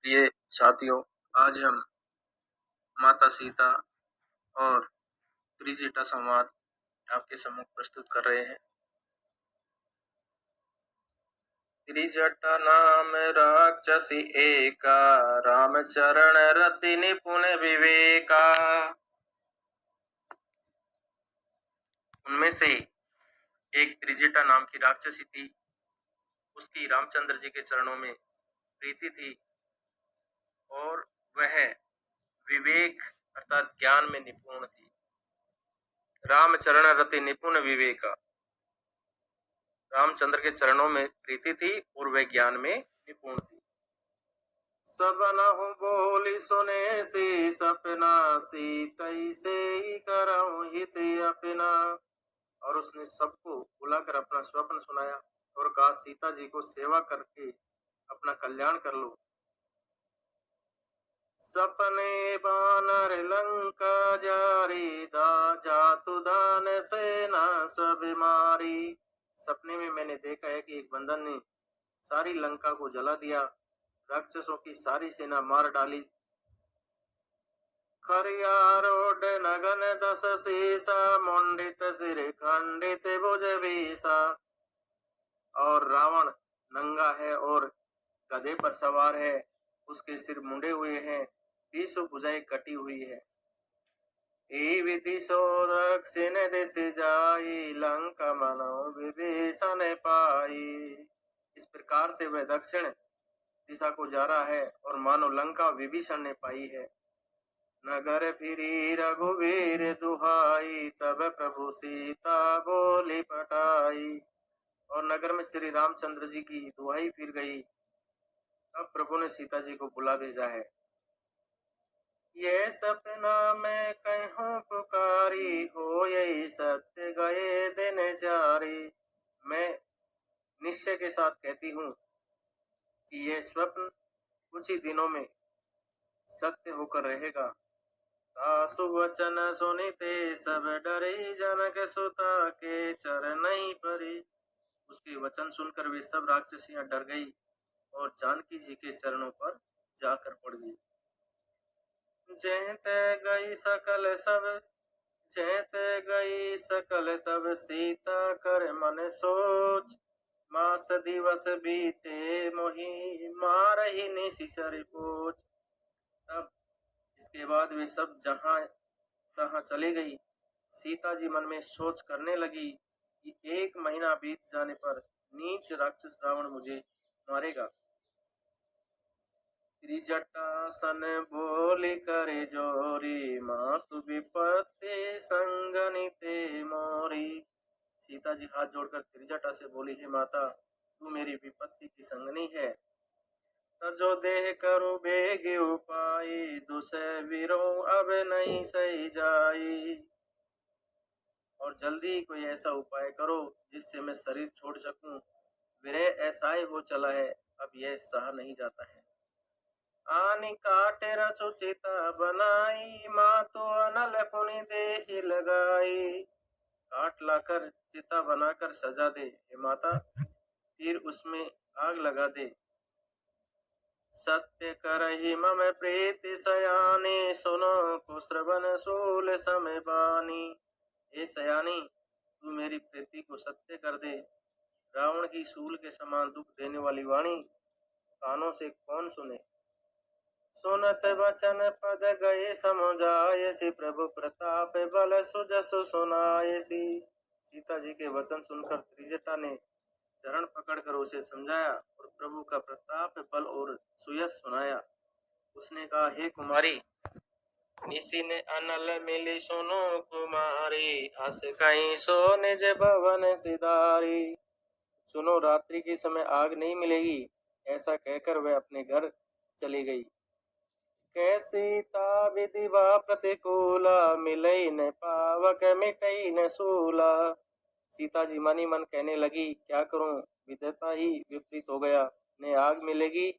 प्रिय साथियों, आज हम माता सीता और त्रिजटा संवाद आपके सम्मुख प्रस्तुत कर रहे हैं। त्रिजटा नाम राक्षसी एका, राम चरण रति निपुण विवेका। उनमें से एक त्रिजटा नाम की राक्षसी थी। उसकी रामचंद्र जी के चरणों में प्रीति थी और वह विवेक अर्थात ज्ञान में निपुण थी। राम चरण रति निपुण विवेका, रामचंद्र के चरणों में प्रीति थी और वह ज्ञान में निपुण थी। सबनहु बोली सुने सी सपना, सीतई से ही करऊं हित अपना। और उसने सबको बुलाकर अपना स्वप्न सुनाया और कहा, सीता जी को सेवा करके अपना कल्याण कर लो। सपने बानर लंका जारी, जातु दान सेना सब मारी। सपने में मैंने देखा है कि एक बंदर ने सारी लंका को जला दिया, राक्षसों की सारी सेना मार डाली। खरियारोड नगन दस सीसा, मुंडित सिर खंडित भुज बीसा। और रावण नंगा है और गधे पर सवार है, उसके सिर मुंडे हुए हैं, 20 भुजाएं कटी हुई है। ए विधि सो दक्षिण दिश जाई, लंका मनो विभीषण पाई। इस प्रकार से वह दक्षिण दिशा को जा रहा है और मानो लंका विभीषण ने पाई है। नगर फिरी रघुवीर दुहाई, तब प्रभु सीता बोली पटाई। और नगर में श्री रामचंद्र जी की दुहाई फिर गई। अब प्रभु ने सीता जी को बुला भेजा है। ये सपना मैं कहूँ पुकारी, हो यही सत्य गए दिन जारी। मैं निश्चय के साथ कहती हूँ कि यह स्वप्न कुछ ही दिनों में सत्य होकर रहेगा। दासु वचन सुनिते सब डरे, जनक सुता के चरण नहीं परे। उसके वचन सुनकर वे सब राक्षसियां डर गई और जानकी जी के चरणों पर जाकर पड़ गई। जैते गई सकल सब, जैते गई सकल तब सीता कर मन सोच। मास दिवस बीते मोहि, मारहि निशिचर पोच। तब इसके बाद वे सब जहां तहां चली गई। सीता जी मन में सोच करने लगी कि 1 महीना बीत जाने पर नीच राक्षस रावण मुझे मारेगा। त्रिजटासन बोली करे जोरी, मातु विपत्ति संगनिते मोरी। सीता जी हाथ जोड़कर त्रिजटा से बोली, हे माता, तू मेरी विपत्ति की संगनी है। तजो देह करो बेग उपाय, दुसे वीरो अब नहीं सही जाई। और जल्दी कोई ऐसा उपाय करो जिससे मैं शरीर छोड़ सकूं। विरह ऐसा ही हो चला है, अब यह सहा नहीं जाता है। आनी काटे रचो चिता बनाई, माँ तो अनल पुनि देहि लगाई। काट लाकर चिता बनाकर सजा दे हे माता, फिर उसमें आग लगा दे। सत्य करहि मम प्रीति सयानी, सुनो को श्रवण सूल समय बानी। हे सयानी, तू मेरी प्रीति को सत्य कर दे। रावण की सूल के समान दुख देने वाली वाणी कानों से कौन सुने। सुनत वचन पद गए समुझायसी, प्रभु प्रताप बल सुजसु सुनायसी। सीता जी के वचन सुनकर त्रिजटा ने चरण पकड़कर उसे समझाया और प्रभु का प्रताप बल और सुयश सुनाया। उसने कहा, हे कुमारी, निशि ने अनल मिली सुनो कुमारी, हस कहीं सो निज भवन सिधारी। सुनो, रात्रि के समय आग नहीं मिलेगी। ऐसा कहकर वह अपने घर चली गई। कैसीता विधिवा प्रतिकूला, मिलई न पावक मिटई न सूला। सीता जी मनी मन कहने लगी, क्या करूं, विधाता ही विपरीत हो गया। न आग मिलेगी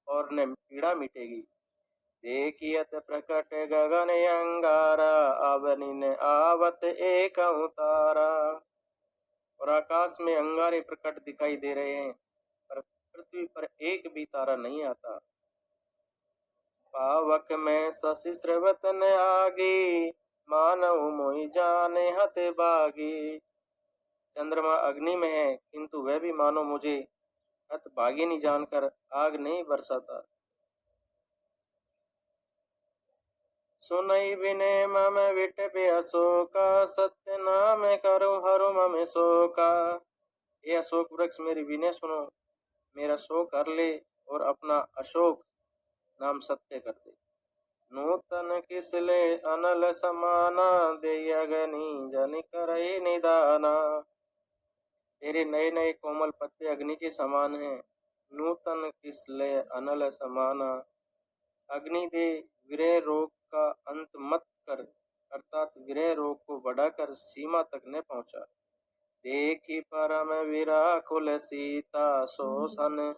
और न पीड़ा मिटेगी। देखियत प्रकट गगन अंगारा, आवनि न आवत एक तारा। और आकाश में अंगारे प्रकट दिखाई दे रहे हैं, पर पृथ्वी पर एक भी तारा नहीं आता। पावक में शशि श्रवतन आगे, मानव मोहि जाने हते बागी। चंद्रमा अग्नि में है, किंतु वह भी मानो मुझे हतभागिनी जानकर आग नहीं बरसाता। सुनई विनय मम विटपे अशोका, सत्य नाम करो हरु मम शोका। ये अशोक वृक्ष मेरी विनय सुनो, मेरा शोक हर ले और अपना अशोक नाम सत्य कर दे। नूतन किसले अनल समाना, दे अग्नि जनि करहि निदाना। तेरे नए नए कोमल पत्ते अग्नि के समान हैं। नूतन किसले अनल समाना, अग्नि दे विरह रोग का अंत मत कर, अर्थात विरह रोग को बढ़ाकर सीमा तक न पहुंचा। देखी परम विराकुल सीता, शोषण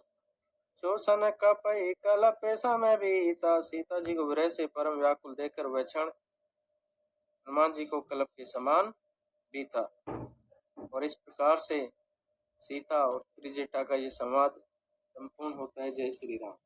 शोषण कपई कलप समय बीता। सीता जी को विरह से परम व्याकुल देखकर वह क्षण हनुमान जी को कलप के समान बीता। और इस प्रकार से सीता और त्रिजटा का ये संवाद संपूर्ण होता है। जय श्री राम।